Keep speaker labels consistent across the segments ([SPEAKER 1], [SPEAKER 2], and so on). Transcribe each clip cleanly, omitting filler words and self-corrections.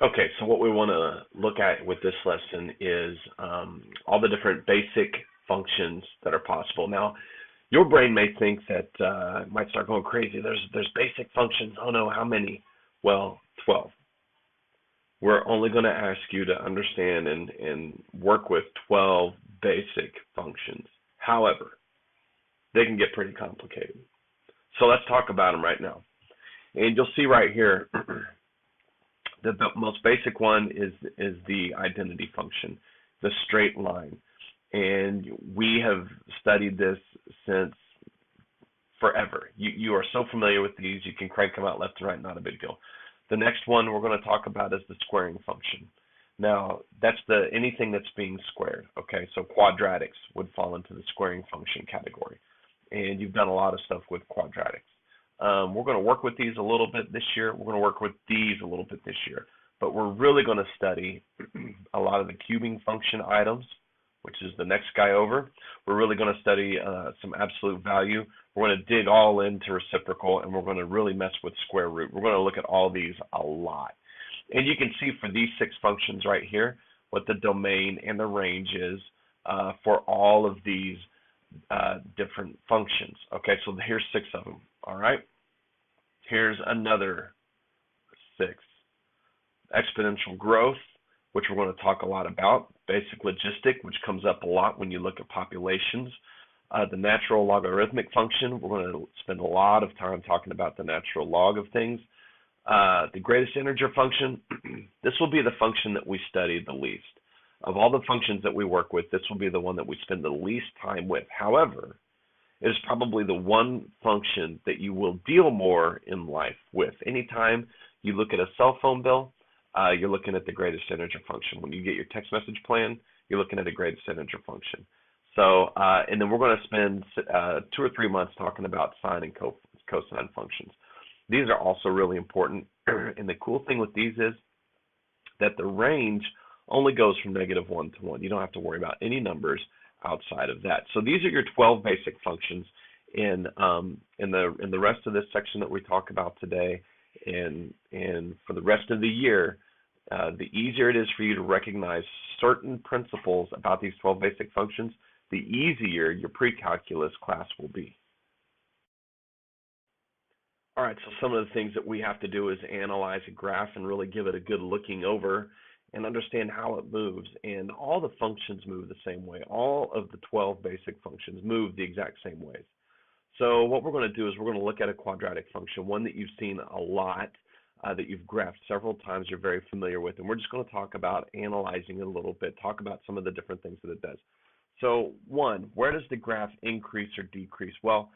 [SPEAKER 1] Okay, so what we want to look at with this lesson is all the different basic functions that are possible. Now, your brain may think that it might start going crazy. There's basic functions. Oh no, how many? Well, 12. We're only going to ask you to understand and work with 12 basic functions. However, they can get pretty complicated. So let's talk about them right now. And you'll see right here the most basic one is the identity function, the straight line. And we have studied this since forever. You are so familiar with these, you can crank them out left and right, not a big deal. The next one we're going to talk about is the squaring function. Now, that's anything that's being squared, okay? So quadratics would fall into the squaring function category. And you've done a lot of stuff with quadratics. We're going to work with these a little bit this year. We're going to work with these a little bit this year. But we're really going to study a lot of the cubing function items, which is the next guy over. We're really going to study some absolute value. We're going to dig all into reciprocal, and we're going to really mess with square root. We're going to look at all these a lot. And you can see for these 6 functions right here what the domain and the range is for all of these different functions. Okay, so here's 6 of them. All right. Here's another 6. Exponential growth, which we're going to talk a lot about. Basic logistic, which comes up a lot when you look at populations. The natural logarithmic function, we're going to spend a lot of time talking about the natural log of things. The greatest integer function, this will be the function that we study the least. Of all the functions that we work with, this will be the one that we spend the least time with. However, it is probably the one function that you will deal more in life with. Anytime you look at a cell phone bill, you're looking at the greatest integer function. When you get your text message plan, you're looking at a greatest integer function. So, and then we're going to spend 2 or 3 months talking about sine and cosine functions. These are also really important. And the cool thing with these is that the range only goes from -1 to 1. You don't have to worry about any numbers outside of that. So these are your 12 basic functions in the rest of this section that we talk about today, and for the rest of the year. The easier it is for you to recognize certain principles about these 12 basic functions, the easier your precalculus class will be. All right, so some of the things that we have to do is analyze a graph and really give it a good looking over and understand how it moves. And all the functions move the same way. All of the 12 basic functions move the exact same ways. So what we're going to do is we're going to look at a quadratic function, one that you've seen a lot, that you've graphed several times, you're very familiar with. And we're just going to talk about analyzing it a little bit, talk about some of the different things that it does. So one, where does the graph increase or decrease? Well,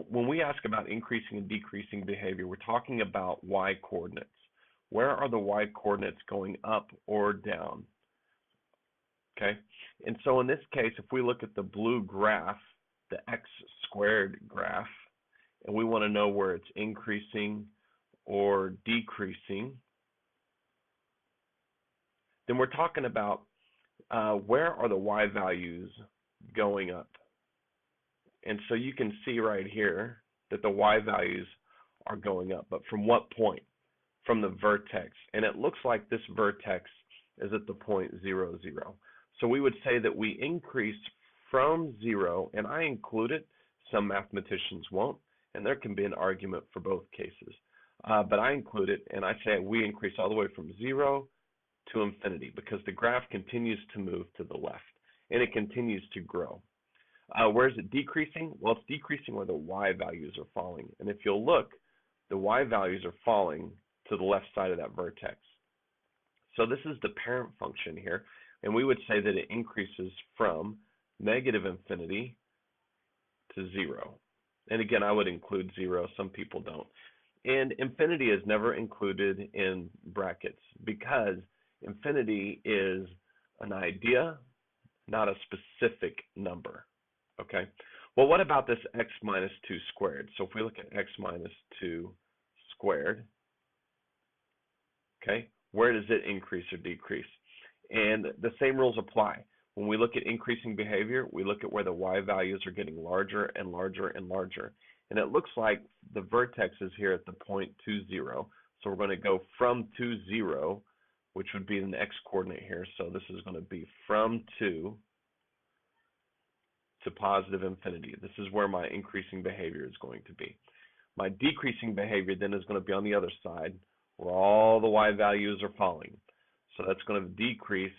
[SPEAKER 1] when we ask about increasing and decreasing behavior, we're talking about y coordinates. Where are the y coordinates going up or down? Okay, and so in this case, if we look at the blue graph, the x squared graph, and we want to know where it's increasing or decreasing, then we're talking about where are the y values going up. And so you can see right here that the y values are going up, but from what point? From the vertex. And it looks like this vertex is at the point 0, 0. So we would say that we increase from 0, and I include it. Some mathematicians won't, and there can be an argument for both cases. But I include it, and I say we increase all the way from 0 to infinity because the graph continues to move to the left, and it continues to grow. Where is it decreasing? Well, it's decreasing where the y values are falling. And if you'll look, the y values are falling to the left side of that vertex. So this is the parent function here, and we would say that it increases from -infinity to 0. And again, I would include 0. Some people don't. And infinity is never included in brackets because infinity is an idea, not a specific number. Okay, well, what about this x minus 2 squared? So if we look at x minus 2 squared, okay, where does it increase or decrease? And the same rules apply. When we look at increasing behavior, we look at where the y values are getting larger and larger and larger. And it looks like the vertex is here at the point 2, 0. So we're going to go from 2, 0 which would be an x-coordinate here. So this is going to be from 2 to positive infinity. This is where my increasing behavior is going to be. My decreasing behavior then is going to be on the other side, where all the y values are falling. So that's going to decrease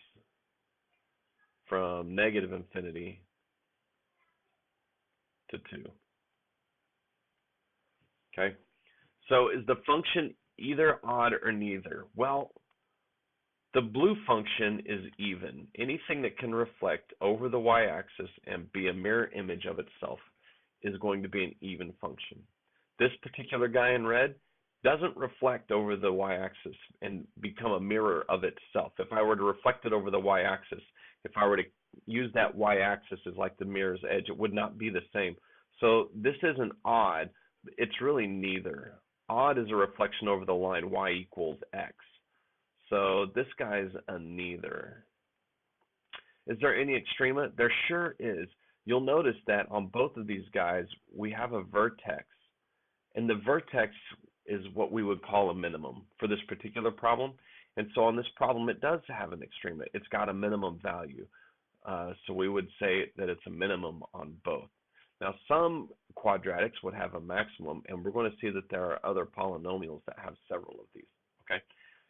[SPEAKER 1] from negative infinity to 2. Okay? So is the function either odd or neither? Well, the blue function is even. Anything that can reflect over the y-axis and be a mirror image of itself is going to be an even function. This particular guy in red doesn't reflect over the y-axis and become a mirror of itself. If I were to reflect it over the y-axis, if I were to use that y-axis as like the mirror's edge, it would not be the same. So this isn't odd. It's really neither. Odd is a reflection over the line y equals x. So this guy's a neither. Is there any extrema? There sure is. You'll notice that on both of these guys, we have a vertex. And the vertex is what we would call a minimum for this particular problem. And so on this problem, it does have an extrema. It's got a minimum value. So we would say that it's a minimum on both. Now, some quadratics would have a maximum, and we're going to see that there are other polynomials that have several of these. Okay.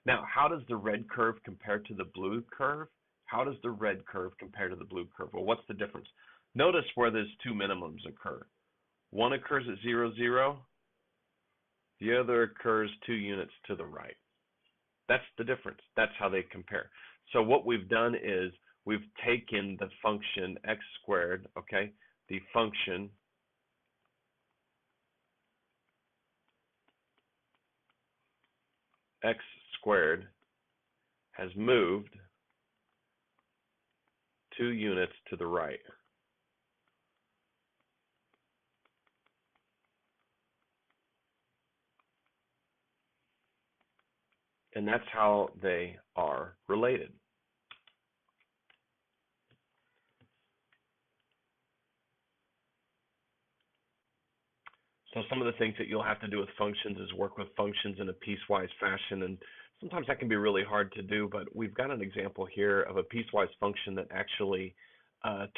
[SPEAKER 1] Now, how does the red curve compare to the blue curve? How does the red curve compare to the blue curve? Well, what's the difference? Notice where those two minimums occur. One occurs at 0, 0. The other occurs 2 units to the right. That's the difference. That's how they compare. So what we've done is we've taken the function x squared, okay, the function x squared has moved 2 units to the right. And that's how they are related. So some of the things that you'll have to do with functions is work with functions in a piecewise fashion, and sometimes that can be really hard to do, but we've got an example here of a piecewise function that actually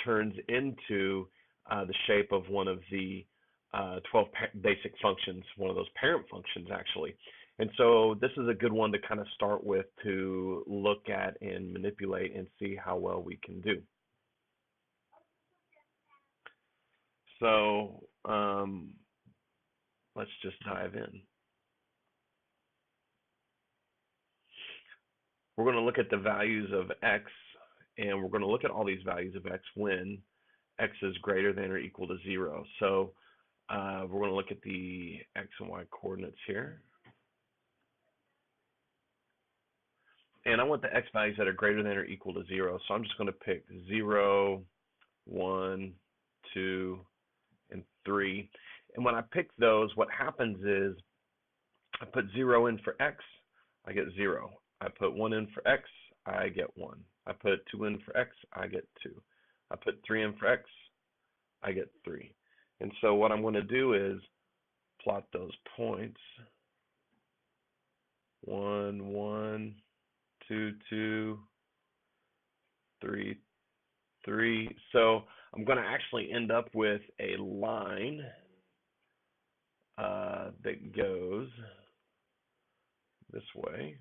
[SPEAKER 1] turns into the shape of one of the 12 basic functions, one of those parent functions actually. And so this is a good one to kind of start with to look at and manipulate and see how well we can do. So let's just dive in. We're going to look at the values of x, and we're going to look at all these values of x when x is greater than or equal to 0. So we're going to look at the x and y coordinates here. And I want the x values that are greater than or equal to 0. So I'm just going to pick 0, 1, 2, and 3. And when I pick those, what happens is I put 0 in for x, I get 0. I put 1 in for x, I get 1. I put 2 in for x, I get 2. I put 3 in for x, I get 3. And so what I'm going to do is plot those points. 1, 1, 2, 2, 3, 3. So I'm going to actually end up with a line that goes this way.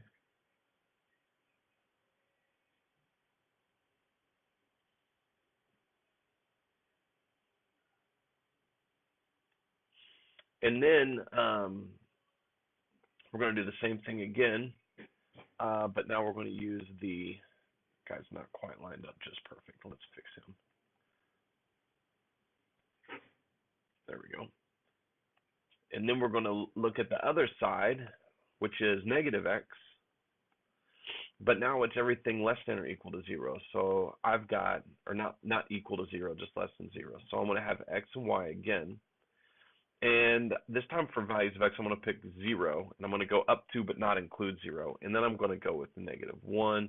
[SPEAKER 1] And then we're going to do the same thing again, but now we're going to use the guy's not quite lined up just perfect. Let's fix him. There we go. And then we're going to look at the other side, which is negative x, but now it's everything less than or equal to 0. So I've got, or not equal to 0, just less than 0. So I'm going to have x and y again. And this time for values of x, I'm going to pick 0, and I'm going to go up to but not include 0. And then I'm going to go with negative 1,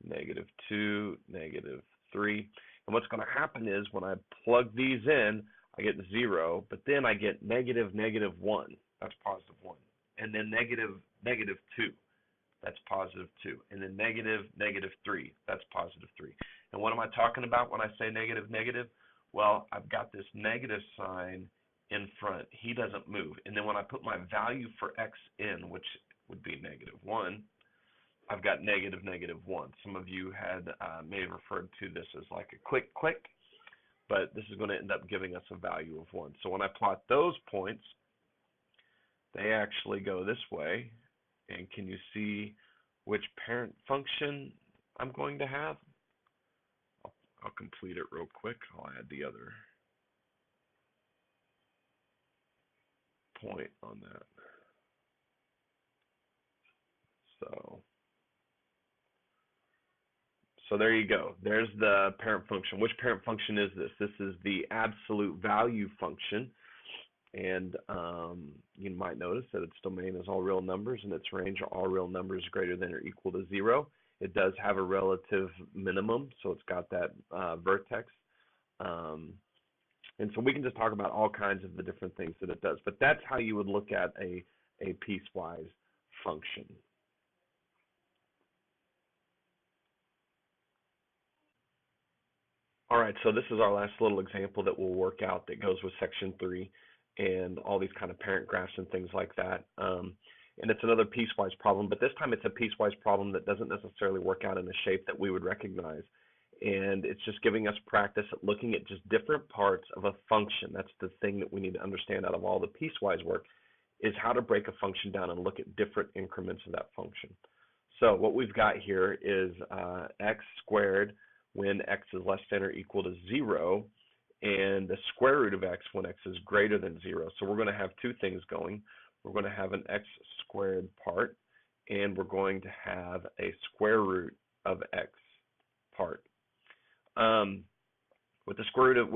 [SPEAKER 1] negative 2, negative 3. And what's going to happen is when I plug these in, I get 0, but then I get negative 1. That's positive 1. And then negative 2. that's positive 2. And then negative, negative 3, that's positive 3. And what am I talking about when I say negative, negative? Well, I've got this negative sign in front. He doesn't move. And then when I put my value for x in, which would be negative 1, I've got negative, negative 1. Some of you had may have referred to this as like a quick click, but this is going to end up giving us a value of 1. So when I plot those points, they actually go this way. And can you see which parent function I'm going to have? I'll complete it real quick. I'll add the other point on that. So there you go. There's the parent function. Which parent function is this? This is the absolute value function. And you might notice that its domain is all real numbers and its range are all real numbers greater than or equal to 0. It does have a relative minimum, so it's got that vertex. And so we can just talk about all kinds of the different things that it does. But that's how you would look at a piecewise function. All right, so this is our last little example that we'll work out that goes with section 3 and all these kind of parent graphs and things like that. And it's another piecewise problem, but this time it's a piecewise problem that doesn't necessarily work out in a shape that we would recognize. And it's just giving us practice at looking at just different parts of a function. That's the thing that we need to understand out of all the piecewise work, is how to break a function down and look at different increments of that function. So what we've got here is x squared when x is less than or equal to 0, and the square root of x when x is greater than 0. So we're going to have two things going. We're going to have an x squared part, and we're going to have a square root of x part. With the square root of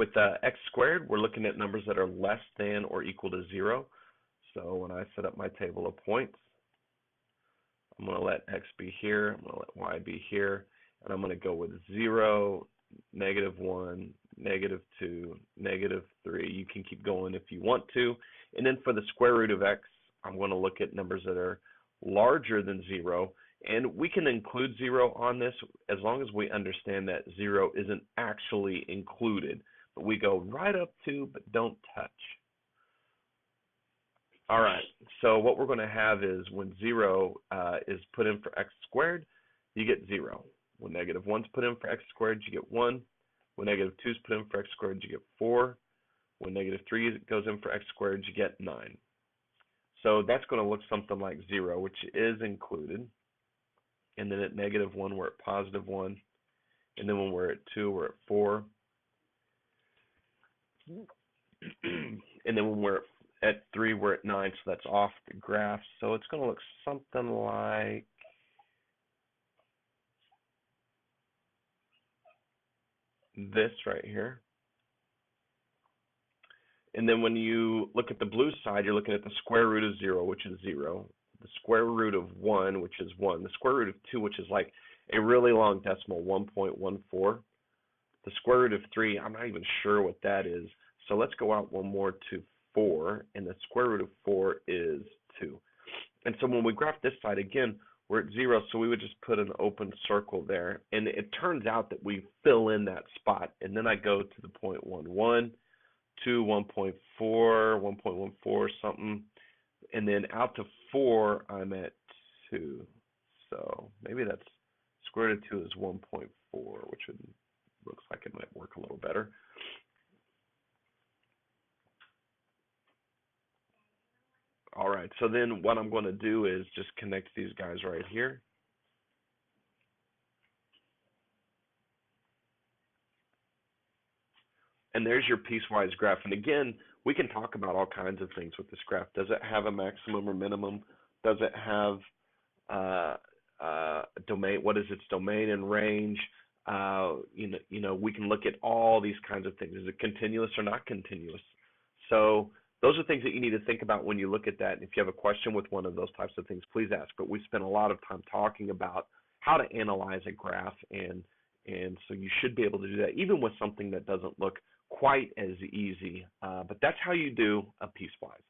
[SPEAKER 1] x squared, we're looking at numbers that are less than or equal to 0. So when I set up my table of points, I'm going to let x be here, I'm going to let y be here, and I'm going to go with 0, -1, -2, -3. You can keep going if you want to. And then for the square root of x, I'm going to look at numbers that are larger than 0. And we can include 0 on this as long as we understand that 0 isn't actually included. But we go right up to, but don't touch. All right, so what we're going to have is when 0 is put in for x squared, you get 0. When -1 is put in for x squared, you get 1. When -2 is put in for x squared, you get 4. When -3 goes in for x squared, you get 9. So that's going to look something like 0, which is included. And then at -1, we're at +1. And then when we're at 2, we're at 4. And then when we're at 3, we're at 9, so that's off the graph. So it's going to look something like this right here. And then when you look at the blue side, you're looking at the square root of 0, which is 0. The square root of 1, which is 1. The square root of 2, which is like a really long decimal, 1.14. The square root of 3, I'm not even sure what that is. So let's go out one more to 4, and the square root of 4 is 2. And so when we graph this side again, we're at 0, so we would just put an open circle there. And it turns out that we fill in that spot. And then I go to the 0.11, to 1.4, 1.14 something, and then out to 4, I'm at 2. So maybe that's square root of 2 is 1.4, which looks like it might work a little better. All right, so then what I'm going to do is just connect these guys right here. And there's your piecewise graph. And again, we can talk about all kinds of things with this graph. Does it have a maximum or minimum? Does it have domain? What is its domain and range? You know, we can look at all these kinds of things. Is it continuous or not continuous? So those are things that you need to think about when you look at that. And if you have a question with one of those types of things, please ask. But we spent a lot of time talking about how to analyze a graph, and so you should be able to do that, even with something that doesn't look quite as easy. But that's how you do a piecewise.